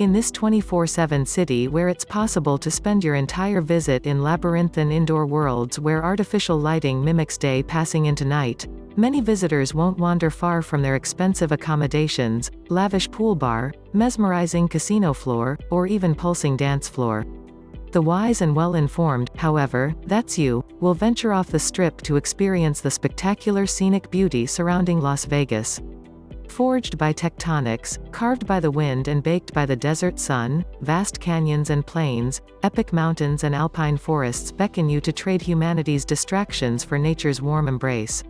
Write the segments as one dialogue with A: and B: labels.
A: In this 24/7 city where it's possible to spend your entire visit in labyrinthine indoor worlds where artificial lighting mimics day passing into night, many visitors won't wander far from their expensive accommodations, lavish pool bar, mesmerizing casino floor, or even pulsing dance floor. The wise and well-informed, however, that's you, will venture off the Strip to experience the spectacular scenic beauty surrounding Las Vegas. Forged by tectonics, carved by the wind and baked by the desert sun, vast canyons and plains, epic mountains and alpine forests beckon you to trade humanity's distractions for nature's warm embrace.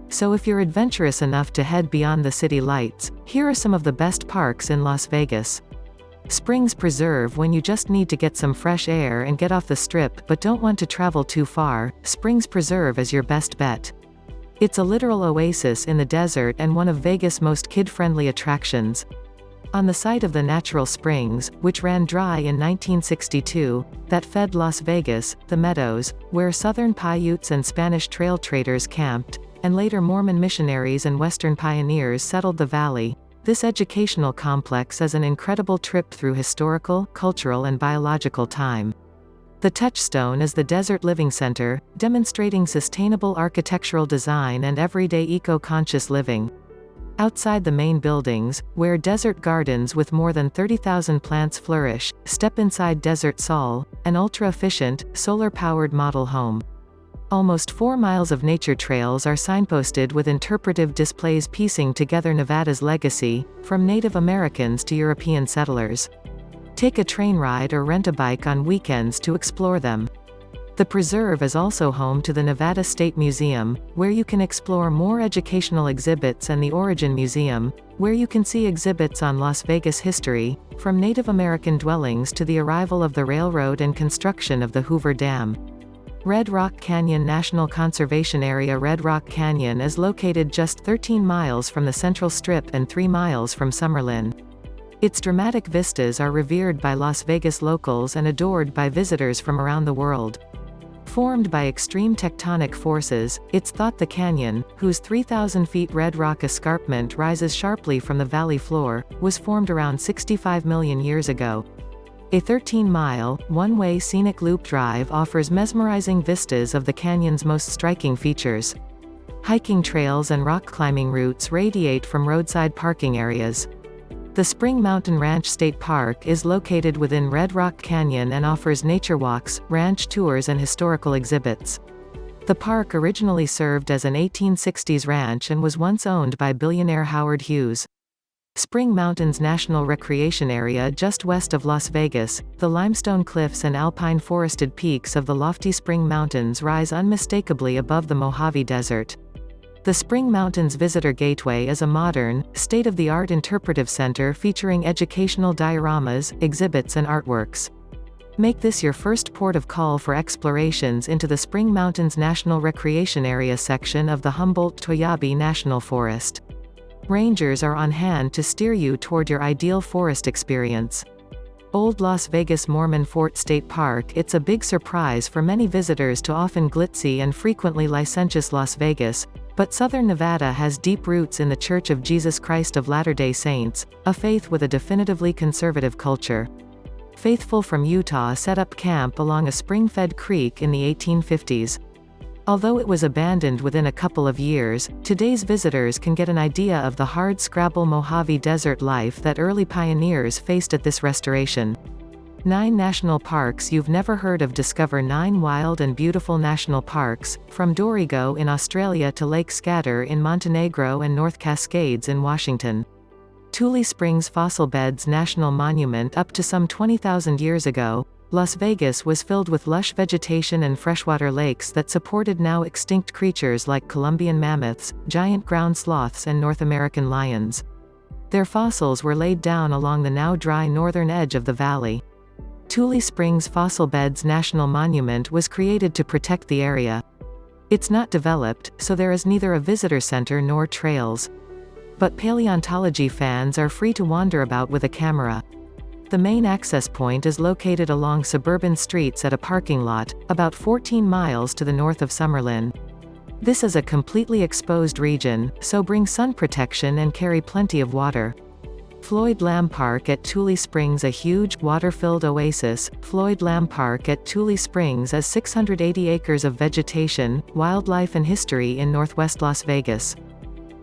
A: So if you're adventurous enough to head beyond the city lights, here are some of the best parks in Las Vegas. Springs Preserve. When you just need to get some fresh air and get off the Strip but don't want to travel too far, Springs Preserve is your best bet. It's a literal oasis in the desert and one of Vegas' most kid-friendly attractions. On the site of the natural springs, which ran dry in 1962, that fed Las Vegas, the Meadows, where Southern Paiutes and Spanish trail traders camped, and later Mormon missionaries and Western pioneers settled the valley, this educational complex is an incredible trip through historical, cultural and biological time. The touchstone is the Desert Living Center, demonstrating sustainable architectural design and everyday eco-conscious living. Outside the main buildings, where desert gardens with more than 30,000 plants flourish, step inside Desert Sol, an ultra-efficient, solar-powered model home. Almost 4 miles of nature trails are signposted with interpretive displays piecing together Nevada's legacy, from Native Americans to European settlers. Take a train ride or rent a bike on weekends to explore them. The preserve is also home to the Nevada State Museum, where you can explore more educational exhibits, and the Origin Museum, where you can see exhibits on Las Vegas history, from Native American dwellings to the arrival of the railroad and construction of the Hoover Dam. Red Rock Canyon National Conservation Area. Red Rock Canyon is located just 13 miles from the Central Strip and 3 miles from Summerlin. Its dramatic vistas are revered by Las Vegas locals and adored by visitors from around the world. Formed by extreme tectonic forces, it's thought the canyon, whose 3,000 feet red rock escarpment rises sharply from the valley floor, was formed around 65 million years ago. A 13-mile, one-way scenic loop drive offers mesmerizing vistas of the canyon's most striking features. Hiking trails and rock climbing routes radiate from roadside parking areas. The Spring Mountain Ranch State Park is located within Red Rock Canyon and offers nature walks, ranch tours and historical exhibits. The park originally served as an 1860s ranch and was once owned by billionaire Howard Hughes. Spring Mountains National Recreation Area. Just west of Las Vegas, the limestone cliffs and alpine forested peaks of the lofty Spring Mountains rise unmistakably above the Mojave Desert. The Spring Mountains Visitor Gateway is a modern, state-of-the-art interpretive center featuring educational dioramas, exhibits and artworks. Make this your first port of call for explorations into the Spring Mountains National Recreation Area section of the Humboldt-Toyabe National Forest. Rangers are on hand to steer you toward your ideal forest experience. Old Las Vegas Mormon Fort State Park. It's a big surprise for many visitors to often glitzy and frequently licentious Las Vegas, but Southern Nevada has deep roots in the Church of Jesus Christ of Latter-day Saints, a faith with a definitively conservative culture. Faithful from Utah set up camp along a spring-fed creek in the 1850s. Although it was abandoned within a couple of years, today's visitors can get an idea of the hard-scrabble Mojave Desert life that early pioneers faced at this restoration. 9 national parks you've never heard of. Discover 9 wild and beautiful national parks, from Dorrigo in Australia to Lake Scatter in Montenegro and North Cascades in Washington. Tule Springs Fossil Beds National Monument. Up to some 20,000 years ago, Las Vegas was filled with lush vegetation and freshwater lakes that supported now extinct creatures like Columbian mammoths, giant ground sloths and North American lions. Their fossils were laid down along the now dry northern edge of the valley. Tule Springs Fossil Beds National Monument was created to protect the area. It's not developed, so there is neither a visitor center nor trails. But paleontology fans are free to wander about with a camera. The main access point is located along suburban streets at a parking lot, about 14 miles to the north of Summerlin. This is a completely exposed region, so bring sun protection and carry plenty of water. Floyd Lamb Park at Tule Springs, a huge, water-filled oasis. Floyd Lamb Park at Tule Springs is 680 acres of vegetation, wildlife and history in northwest Las Vegas.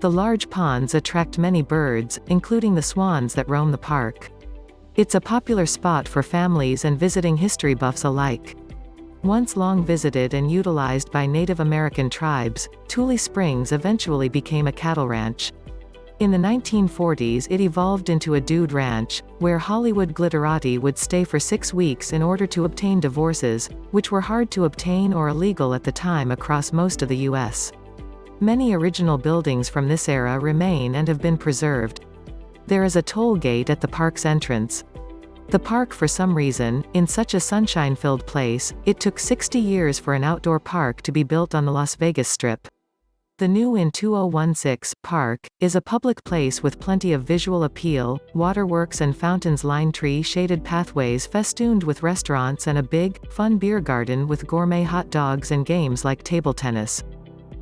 A: The large ponds attract many birds, including the swans that roam the park. It's a popular spot for families and visiting history buffs alike. Once long visited and utilized by Native American tribes, Tule Springs eventually became a cattle ranch. In the 1940s it evolved into a dude ranch, where Hollywood glitterati would stay for 6 weeks in order to obtain divorces, which were hard to obtain or illegal at the time across most of the U.S. Many original buildings from this era remain and have been preserved. There is a toll gate at the park's entrance. The park, for some reason, in such a sunshine-filled place, it took 60 years for an outdoor park to be built on the Las Vegas Strip. The new in 2016 park is a public place with plenty of visual appeal, waterworks and fountains line tree-shaded pathways festooned with restaurants and a big, fun beer garden with gourmet hot dogs and games like table tennis.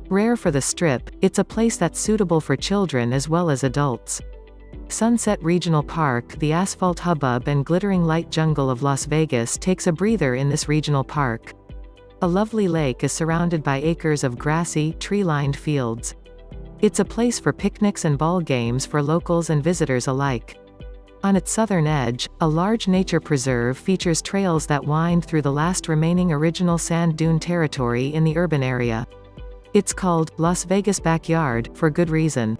A: Rare for the Strip, it's a place that's suitable for children as well as adults. Sunset Regional Park, the asphalt hubbub and glittering light jungle of Las Vegas takes a breather in this regional park. A lovely lake is surrounded by acres of grassy, tree-lined fields. It's a place for picnics and ball games for locals and visitors alike. On its southern edge, a large nature preserve features trails that wind through the last remaining original sand dune territory in the urban area. It's called Las Vegas Backyard, for good reason.